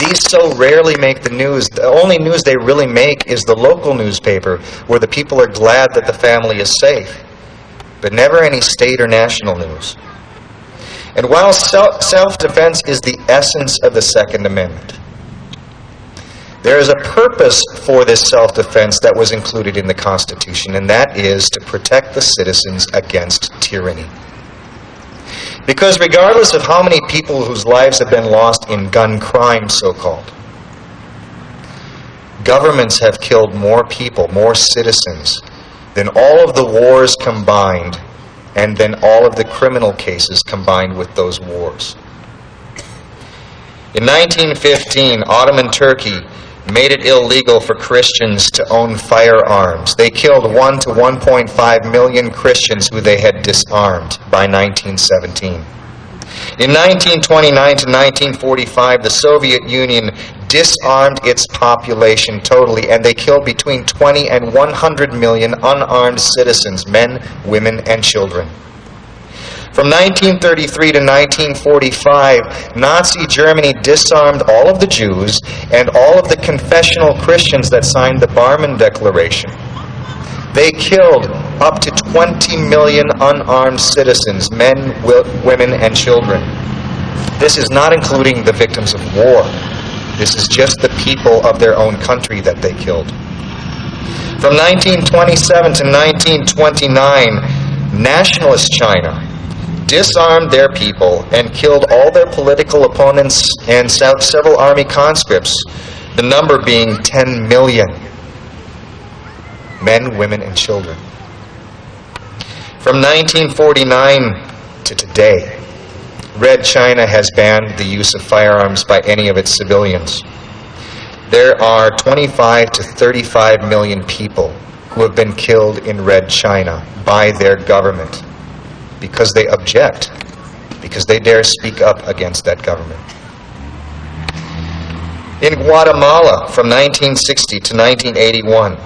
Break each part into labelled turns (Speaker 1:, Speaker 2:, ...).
Speaker 1: These so rarely make the news. The only news they really make is the local newspaper, where the people are glad that the family is safe, but never any state or national news. And while self-defense is the essence of the Second Amendment, there is a purpose for this self-defense that was included in the Constitution, and that is to protect the citizens against tyranny. Because regardless of how many people whose lives have been lost in gun crime, so-called, governments have killed more people, more citizens, than all of the wars combined, and then all of the criminal cases combined with those wars. In 1915, Ottoman Turkey made it illegal for Christians to own firearms. They killed 1 to 1.5 million Christians who they had disarmed by 1917. In 1929 to 1945, the Soviet Union disarmed its population totally, and they killed between 20 and 100 million unarmed citizens, men, women, and children. From 1933 to 1945, Nazi Germany disarmed all of the Jews and all of the confessional Christians that signed the Barmen Declaration. They killed up to 20 million unarmed citizens, men, women, and children. This is not including the victims of war. This is just the people of their own country that they killed. From 1927 to 1929, nationalist China disarmed their people and killed all their political opponents and several army conscripts, the number being 10 million. Men, women, and children. From 1949 to today, Red China has banned the use of firearms by any of its civilians. There are 25 to 35 million people who have been killed in Red China by their government because they object, because they dare speak up against that government. In Guatemala, from 1960 to 1981,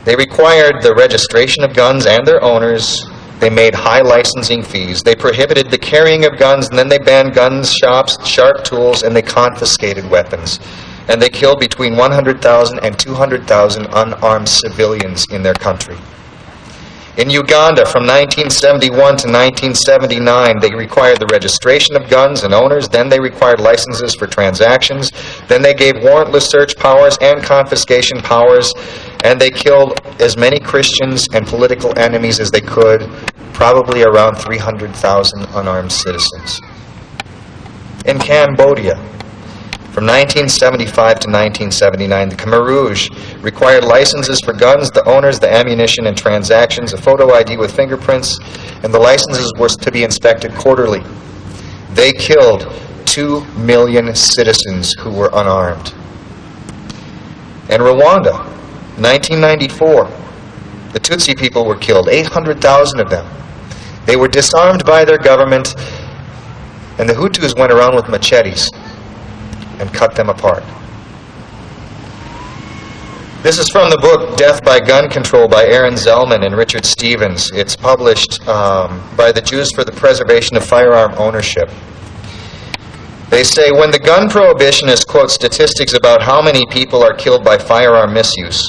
Speaker 1: they required the registration of guns and their owners. They made high licensing fees. They prohibited the carrying of guns, and then they banned gun shops, sharp tools, and they confiscated weapons. And they killed between 100,000 and 200,000 unarmed civilians in their country. In Uganda, from 1971 to 1979, they required the registration of guns and owners. Then they required licenses for transactions. Then they gave warrantless search powers and confiscation powers. And they killed as many Christians and political enemies as they could, probably around 300,000 unarmed citizens. In Cambodia, from 1975 to 1979, the Khmer Rouge required licenses for guns, the owners, the ammunition, and transactions, a photo ID with fingerprints, and the licenses were to be inspected quarterly. They killed 2 million citizens who were unarmed. In Rwanda, 1994, the Tutsi people were killed, 800,000 of them. They were disarmed by their government, and the Hutus went around with machetes and cut them apart. This is from the book Death by Gun Control by Aaron Zellman and Richard Stevens. It's published by the Jews for the Preservation of Firearm Ownership. They say, when the gun prohibitionists quote statistics about how many people are killed by firearm misuse,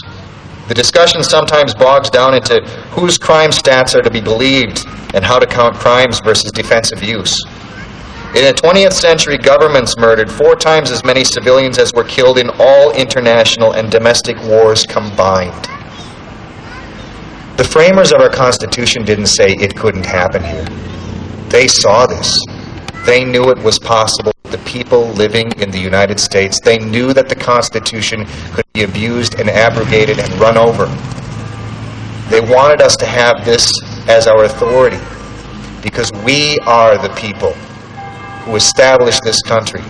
Speaker 1: the discussion sometimes bogs down into whose crime stats are to be believed and how to count crimes versus defensive use. In the 20th century, governments murdered 4 times as many civilians as were killed in all international and domestic wars combined. The framers of our Constitution didn't say it couldn't happen here. They saw this. They knew it was possible. The people living in the United States, they knew that the Constitution could be abused and abrogated and run over. They wanted us to have this as our authority because we are the people who established this country.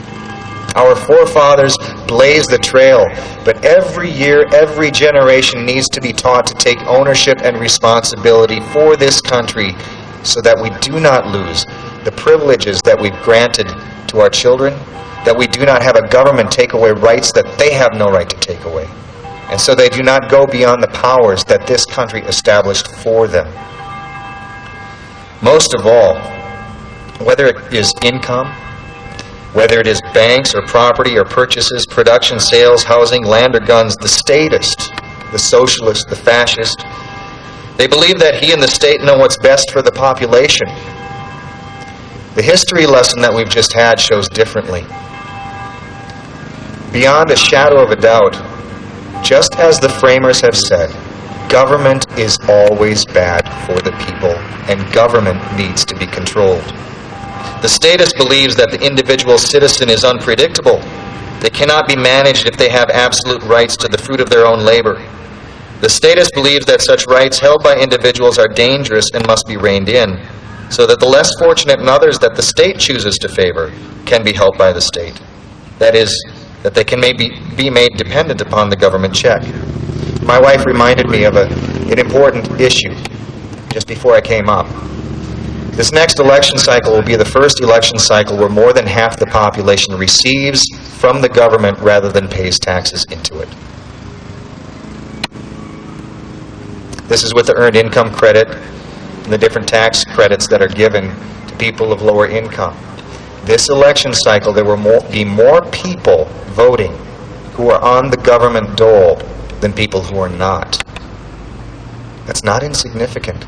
Speaker 1: Our forefathers blazed the trail, but every year, every generation needs to be taught to take ownership and responsibility for this country so that we do not lose the privileges that we've granted to our children, that we do not have a government take away rights that they have no right to take away, and so they do not go beyond the powers that this country established for them. Most of all, whether it is income, Whether it is banks or property or purchases, production, sales, housing, land or guns, the statist, the socialist, the fascist, they believe that he and the state know what's best for the population. The history lesson that we've just had shows differently. Beyond a shadow of a doubt, just as the framers have said, government is always bad for the people, and government needs to be controlled. The statist believes that the individual citizen is unpredictable. They cannot be managed if they have absolute rights to the fruit of their own labor. The statist believes that such rights held by individuals are dangerous and must be reined in, so that the less fortunate and others that the state chooses to favor can be helped by the state. That is, that they can maybe be made dependent upon the government check. My wife reminded me of an important issue just before I came up. This next election cycle will be the first election cycle where more than half the population receives from the government rather than pays taxes into it. This is with the earned income credit and the different tax credits that are given to people of lower income. This election cycle, there will be more people voting who are on the government dole than people who are not. That's not insignificant.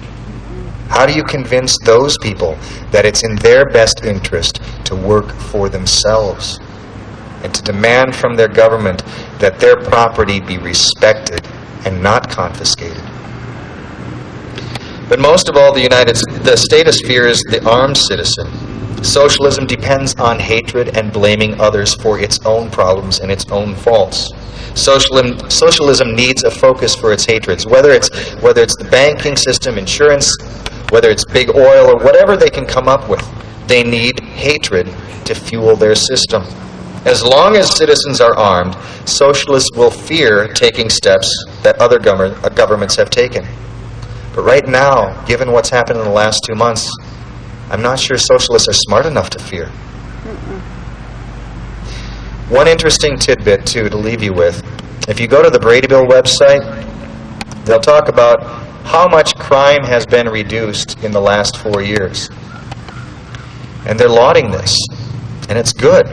Speaker 1: How do you convince those people that it's in their best interest to work for themselves and to demand from their government that their property be respected and not confiscated? But most of all, the statist fears the armed citizen. Socialism depends on hatred and blaming others for its own problems and its own faults. Socialism needs a focus for its hatreds, whether it's the banking system, insurance, whether it's big oil, or whatever they can come up with. They need hatred to fuel their system. As long as citizens are armed, socialists will fear taking steps that other governments have taken. But right now, given what's happened in the last 2 months, I'm not sure socialists are smart enough to fear. One interesting tidbit, too, to leave you with. If you go to the Brady Bill website, they'll talk about how much crime has been reduced in the last 4 years. And they're lauding this, and it's good.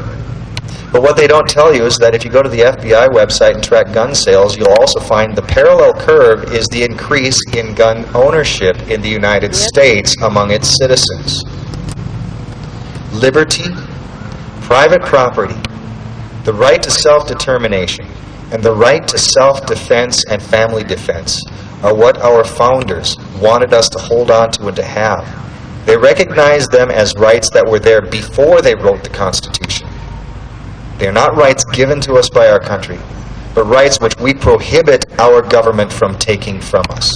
Speaker 1: But what they don't tell you is that if you go to the FBI website and track gun sales, you'll also find the parallel curve is the increase in gun ownership in the United States among its citizens. Liberty, private property, the right to self-determination, and the right to self-defense and family defense are what our founders wanted us to hold on to and to have. They recognized them as rights that were there before they wrote the Constitution. They are not rights given to us by our country, but rights which we prohibit our government from taking from us.